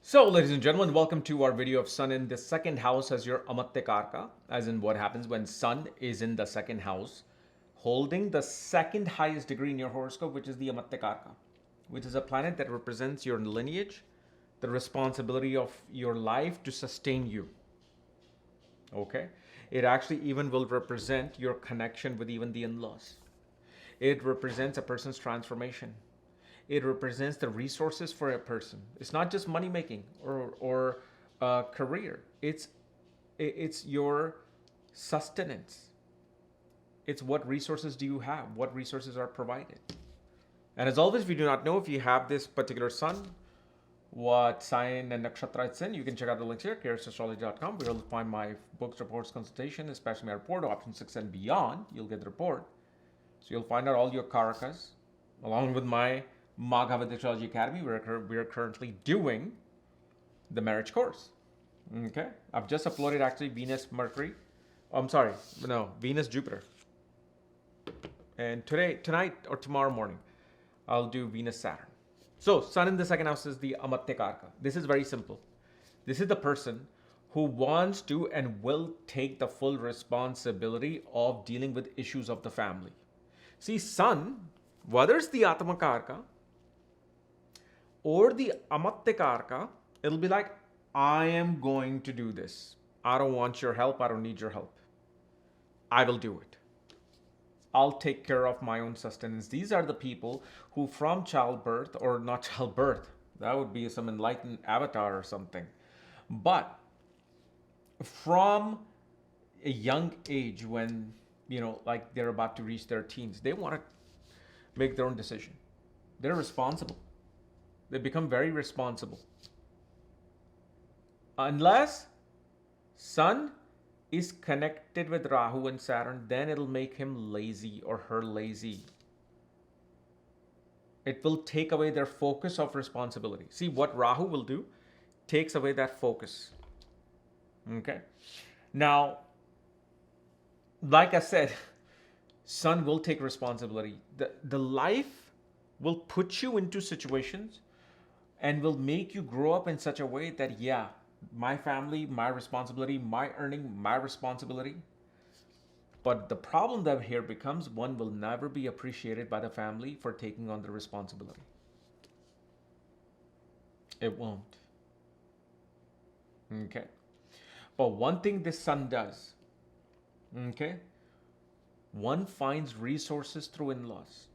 So, ladies and gentlemen, welcome to our video of Sun in the second house as your amatyakaraka, as in what happens when Sun is in the second house, holding the second highest degree in your horoscope, which is the amatyakaraka, which is a planet that represents your lineage, the responsibility of your life to sustain you. Okay? It actually even will represent your connection with even the in laws. It represents a person's transformation. It represents the resources for a person. It's not just money making or career. It's your sustenance. It's what resources do you have? What resources are provided? And as always, if you do not know if you have this particular sun, what sign and nakshatra it's in, you can check out the links here, astrology.com, where you'll find my books, reports, consultation, especially my report, option 6 and beyond. You'll get the report. So you'll find out all your karakas, along with my Maghavat Astrology Academy. We're currently doing the marriage course. Okay, I've just uploaded actually Venus Mercury. Oh, I'm sorry, no, Venus Jupiter. And tonight or tomorrow morning, I'll do Venus Saturn. So Sun in the second house is the amatyakaraka. This is very simple. This is the person who wants to and will take the full responsibility of dealing with issues of the family. See, Sun, whether it's the atmakaraka or the amatyakaraka, it'll be like, I am going to do this. I don't want your help. I don't need your help. I will do it. I'll take care of my own sustenance. These are the people who from childbirth, or not childbirth, that would be some enlightened avatar or something. But from a young age, when, like they're about to reach their teens, they want to make their own decision. They're responsible. They become very responsible. Unless Sun is connected with Rahu and Saturn, then it'll make him lazy or her lazy. It will take away their focus of responsibility. See, what Rahu will do takes away that focus. Okay. Now, like I said, Sun will take responsibility. The life will put you into situations and will make you grow up in such a way that, yeah, my family, my responsibility, my earning, my responsibility. But the problem that here becomes, one will never be appreciated by the family for taking on the responsibility. It won't. Okay. But one thing this Sun does, okay, one finds resources through in-laws.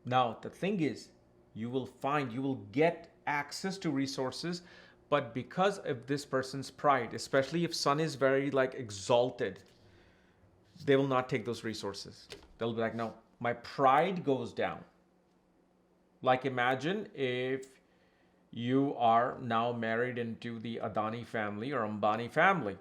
Now, the thing is, you will get access to resources, but because of this person's pride, especially if Sun is very like exalted, they will not take those resources. They'll be like, no, my pride goes down. Like imagine if you are now married into the Adani family or Ambani family,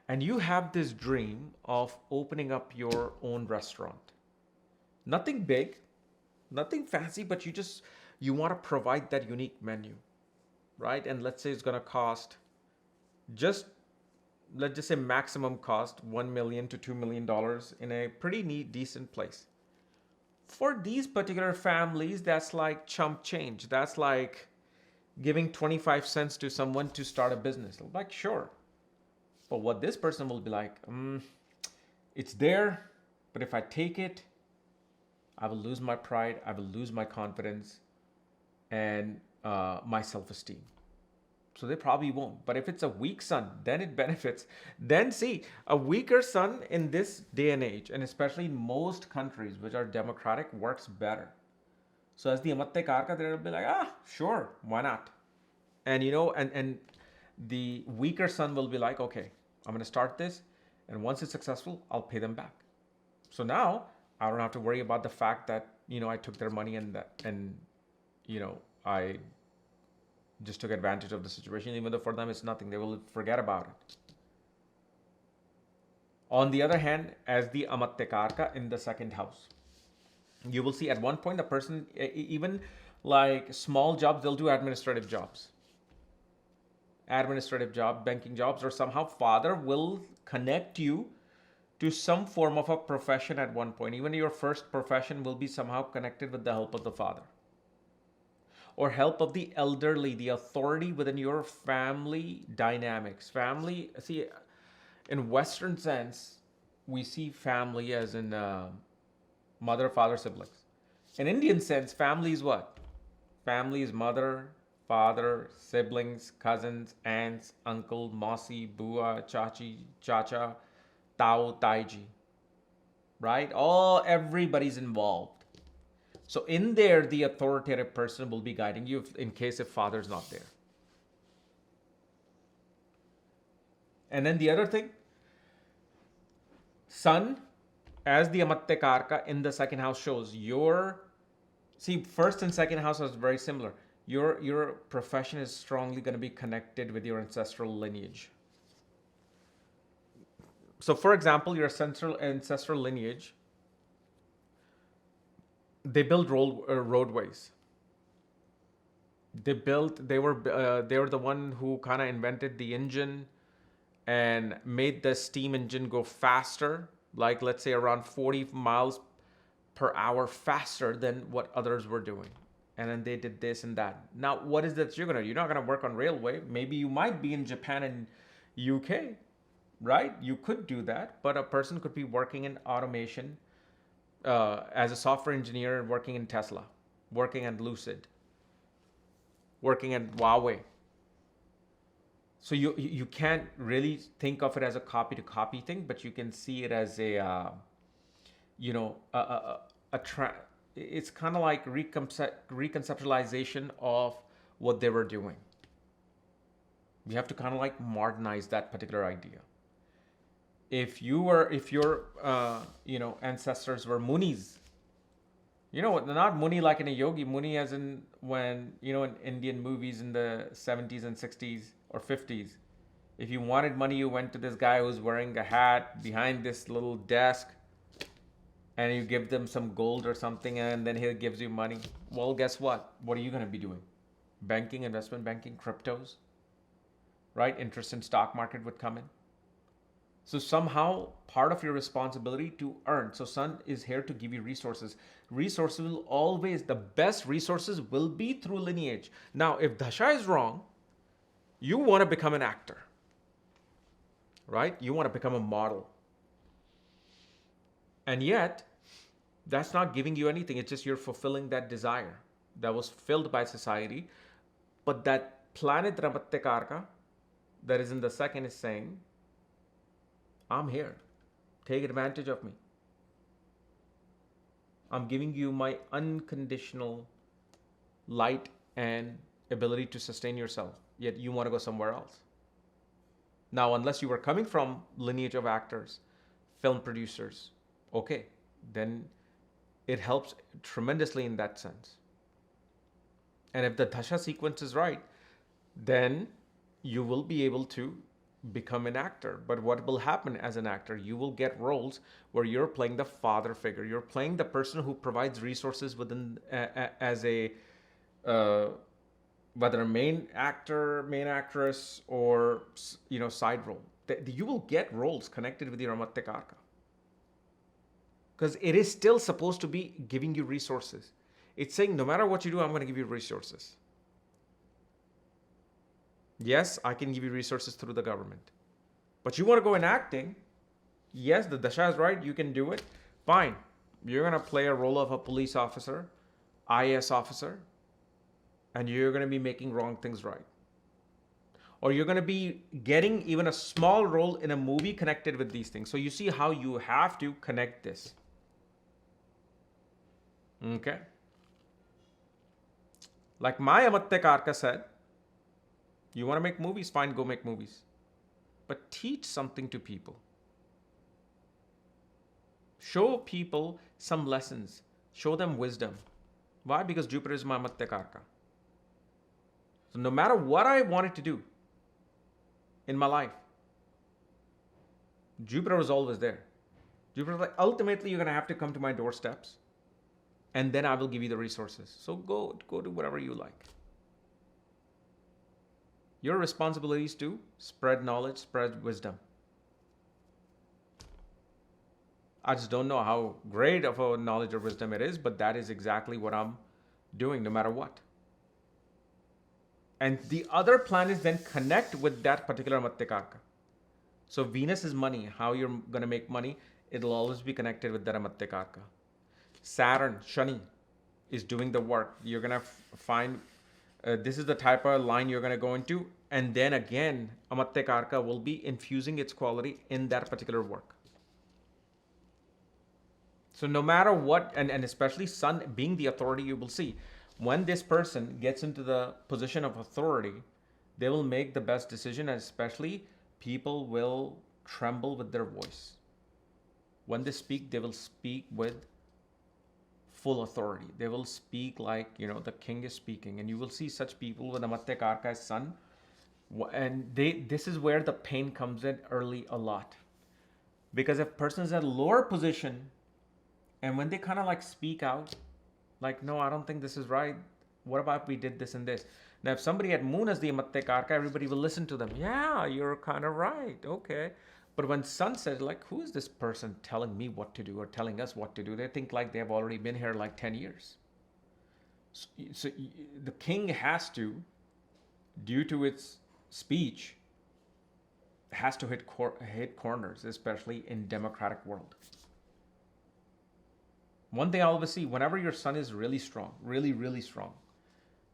and you have this dream of opening up your own restaurant. Nothing big, nothing fancy, but you want to provide that unique menu, right? And let's say it's going to cost let's just say maximum cost $1 million to $2 million in a pretty neat, decent place. For these particular families, that's like chump change. That's like giving 25 cents to someone to start a business. Like, sure. But what this person will be like, it's there, but if I take it, I will lose my pride, I will lose my confidence, and my self-esteem. So they probably won't. But if it's a weak Sun, then it benefits. Then see, a weaker Sun in this day and age, and especially in most countries which are democratic, works better. So as the amatyakaraka, they'll be like, sure, why not? And and the weaker Sun will be like, okay, I'm going to start this, and once it's successful, I'll pay them back. So now I don't have to worry about the fact that I took their money and I just took advantage of the situation, even though for them it's nothing. They will forget about it. On the other hand, as the amatyakaraka in the second house, you will see at one point the person, even like small jobs, they'll do administrative jobs, banking jobs, or somehow father will connect you to some form of a profession at one point. Even your first profession will be somehow connected with the help of the father. or help of the elderly, the authority within your family dynamics. Family, see, in Western sense, we see family as in mother, father, siblings. In Indian sense, family is what? Family is mother, father, siblings, cousins, aunts, uncle, mausi, bua, chachi, chacha, tao, taiji, right? Everybody's involved. So in there, the authoritative person will be guiding you in case if father's not there. And then the other thing, sun as the amatyakaraka in the second house shows your, see, first and second house is very similar. Your profession is strongly going to be connected with your ancestral lineage. So for example, your ancestral lineage, they build roadways. They were the one who kind of invented the engine and made the steam engine go faster, like let's say around 40 miles per hour faster than what others were doing. And then they did this and that. Now, what is that you're not gonna work on railway. Maybe you might be in Japan and UK, right? You could do that, but a person could be working in automation as a software engineer, working in Tesla, working at Lucid, working at Huawei. So you can't really think of it as a copy to copy thing, but you can see it as a it's kind of like reconceptualization of what they were doing. We have to kind of like modernize that particular idea. If your ancestors were munis, not muni like in a yogi, muni as in when, in Indian movies in the 70s and 60s or 50s, if you wanted money, you went to this guy who's wearing a hat behind this little desk, and you give them some gold or something, and then he gives you money. Well, guess what? What are you going to be doing? Banking, investment banking, cryptos, right? Interest in stock market would come in. So somehow part of your responsibility to earn. So sun is here to give you resources. Resources will always, the best resources will be through lineage. Now, if Dasha is wrong, you want to become an actor, right? You want to become a model. And yet, that's not giving you anything. It's just you're fulfilling that desire that was filled by society. But that planet Ramatyakarka that is in the second is saying, I'm here. Take advantage of me. I'm giving you my unconditional light and ability to sustain yourself. Yet you want to go somewhere else. Now, unless you were coming from lineage of actors, film producers, okay, then it helps tremendously in that sense. And if the Dasha sequence is right, then you will be able to become an actor. But what will happen as an actor? You will get roles where you're playing the father figure. You're playing the person who provides resources within as a whether a main actor, main actress, or side role. You will get roles connected with your amatyakaraka. Because it is still supposed to be giving you resources. It's saying, no matter what you do, I'm going to give you resources. Yes, I can give you resources through the government. But you want to go in acting, yes, the Dasha is right, you can do it. Fine. You're going to play a role of a police officer, IAS officer, and you're going to be making wrong things right. Or you're going to be getting even a small role in a movie connected with these things. So you see how you have to connect this. Okay. Like my amatyakaraka said, you want to make movies? Fine, go make movies. But teach something to people. Show people some lessons. Show them wisdom. Why? Because Jupiter is my amatyakaraka. So no matter what I wanted to do in my life, Jupiter was always there. Jupiter was like, ultimately, you're going to have to come to my doorsteps, and then I will give you the resources. So go do whatever you like. Your responsibility is to spread knowledge, spread wisdom. I just don't know how great of a knowledge or wisdom it is, but that is exactly what I'm doing no matter what. And the other planets then connect with that particular amatyakaraka. So Venus is money. How you're going to make money, it'll always be connected with that amatyakaraka. Saturn, Shani, is doing the work. You're going to find this is the type of line you're going to go into. And then again, amatyakaraka will be infusing its quality in that particular work. So no matter what, and especially Sun being the authority, you will see when this person gets into the position of authority, they will make the best decision, and especially people will tremble with their voice. When they speak, they will speak with full authority. They will speak like, the king is speaking. And you will see such people with amatyakaraka as Sun. And this is where the pain comes in early a lot. Because if person is at a lower position, and when they kind of like speak out, like, no, I don't think this is right. What about we did this and this? Now, if somebody had Moon as the amatyakaraka, everybody will listen to them. Yeah, you're kind of right. Okay. But when Sun says, like, who is this person telling me what to do or telling us what to do? They think like they've already been here like 10 years. So the king has to, due to its speech, has to hit corners, especially in democratic world. One thing I always see, whenever your Sun is really strong, really, really strong,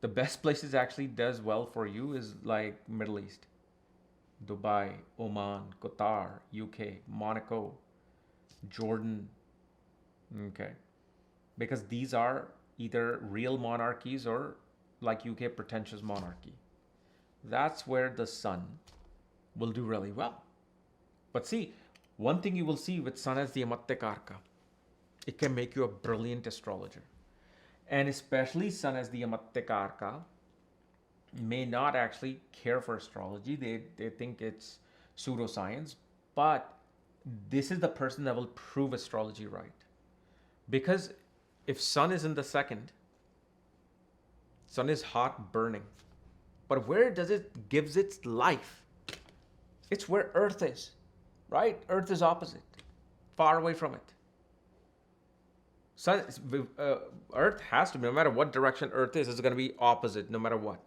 the best places actually does well for you is like Middle East. Dubai, Oman, Qatar, UK, Monaco, Jordan. Okay. Because these are either real monarchies or like UK, pretentious monarchy. That's where the Sun will do really well. But see, one thing you will see with Sun as the amatyakaraka, it can make you a brilliant astrologer. And especially Sun as the amatyakaraka may not actually care for astrology. They think it's pseudoscience. But this is the person that will prove astrology right. Because if Sun is in the second, Sun is hot, burning. But where does it gives its life? It's where Earth is, right? Earth is opposite, far away from it. Sun, Earth has to be, no matter what direction Earth is, it's going to be opposite no matter what.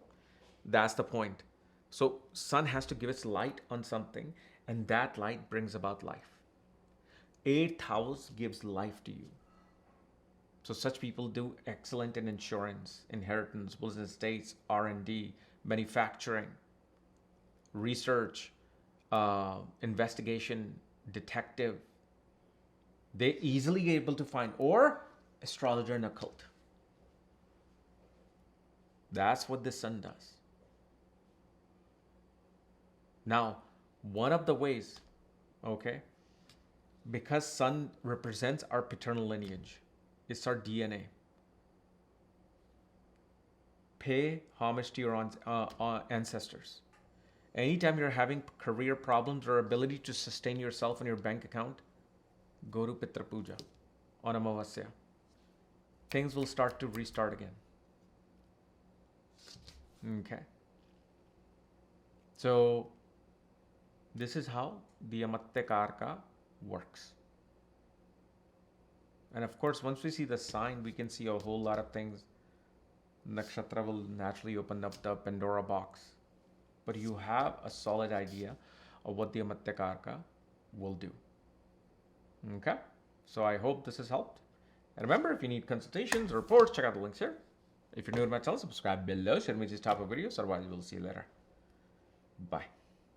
That's the point. So Sun has to give its light on something, and that light brings about life. 8th house gives life to you. So such people do excellent in insurance, inheritance, business estates, R&D, manufacturing, research, investigation, detective. They easily able to find, or astrologer and occult. That's what the Sun does. Now, one of the ways, okay, because Sun represents our paternal lineage, it's our DNA. Pay homage to your ancestors. Anytime you're having career problems or ability to sustain yourself on your bank account, go to Pitra Puja on Amavasya. Things will start to restart again. Okay. So this is how the amatyakaraka works. And of course, once we see the sign, we can see a whole lot of things. Nakshatra will naturally open up the Pandora box. But you have a solid idea of what the amatyakaraka will do. Okay, so I hope this has helped. And remember, if you need consultations or reports, check out the links here. If you're new to my channel, subscribe below. Share me these type of videos. Otherwise, we'll see you later. Bye.